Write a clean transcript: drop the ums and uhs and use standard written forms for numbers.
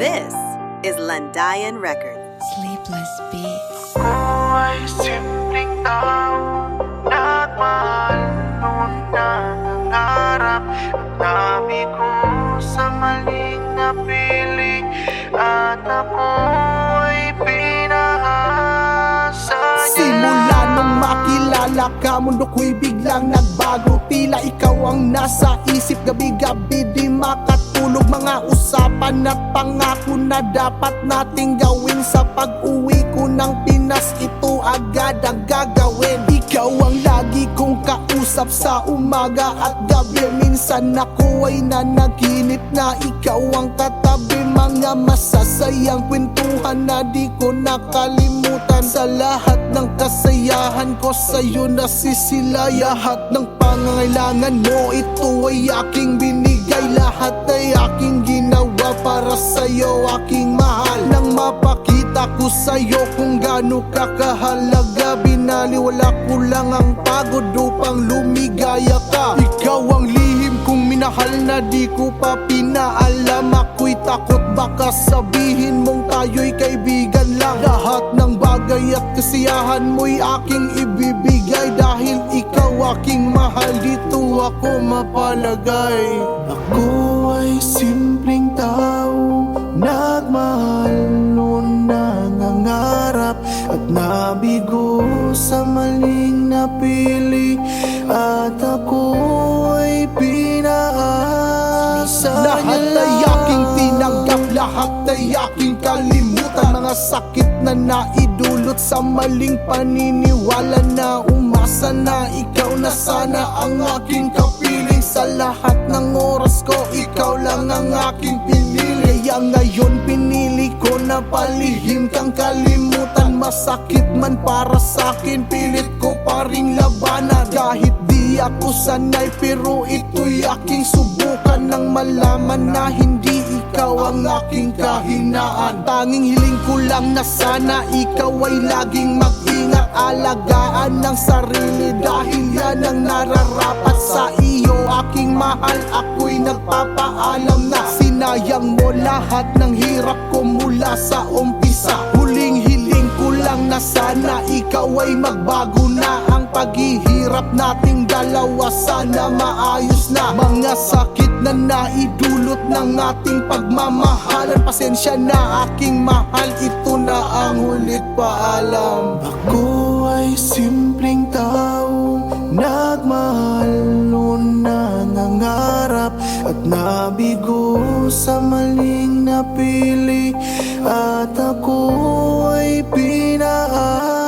This is Landayan Records. Sleepless Beats. Ako ay simpleng tao, nagmahal noon na nangarap at nabigo sa maling napili, at ako ay pinaasa niya. Simula nung makilala ka, mundo ko'y biglang nagbago. Tila ikaw ang nasa isip, gabi-gabi di makatulog. Mga usapan at pangako na dapat nating gawin. Sa pag-uwi ko ng Pinas, ito agad ang gagawin. Ikaw ang lagi kong kausap sa umaga at gabi. Minsan ako ay nanaginip na ikaw ang katabi. Mga masasayang kwentuhan na di ko nakalimutan. Sa lahat ng kasayahan ko sa'yo nasisilay. Lahat ng pangangailangan mo, ito ay aking binigay. Lahat ay aking ginawa para sa'yo, aking mahal. Nang mapakita ko sa'yo kung gaano ka kahalaga, binaliwala ko lang ang pagod upang lumigaya ka. Ikaw ang lihim kong minahal na di ko pa pinaalam. Ako'y takot baka sabihin mong tayo'y kaibigan lang. Lahat ng bagay at kasiyahan mo'y aking ibibigay. Dahil ikaw aking mahal, dito ako mapalagay. Ako ay simpleng tao, nagmahal noon nangangarap at nabigo sa maling napili, at ako ay pinaasa niya. Lahat ay aking tinanggap, lahat ay aking kalimutan. Mga sakit na naidulot sa maling paniniwala, na umasa na ikaw na sana ang aking kapiling. Sa lahat ng oras ko, ikaw lang ang aking pinili. Kaya ngayon pinili ko na palihim kang kalimutan. Masakit man para sa'kin, pilit ko pa ring labanan. Kahit di ako sanay, pero ito'y aking subukan. Nang malaman na hindi ikaw ang aking kahinaan. Tanging hiling ko lang na sana ikaw ay laging mag-ingat. Alagaan ng sarili dahil yan ang nararapat sa iyo, aking mahal. Ako'y nagpapaalam na sinayang mo lahat ng hirap ko mula sa umpisa. Huling hiling ko lang na sana ikaw ay magbago na. Ang paghihirap nating dalawa sana maayos na. Mga sakit na naidulot ng ating pagmamahalan, pasensya na aking mahal, ito na ang hulit paalam. Ako ay simpleng tao, nagmahal noon nangangarap at nabigo sa maling napili, at ako ay pinaasa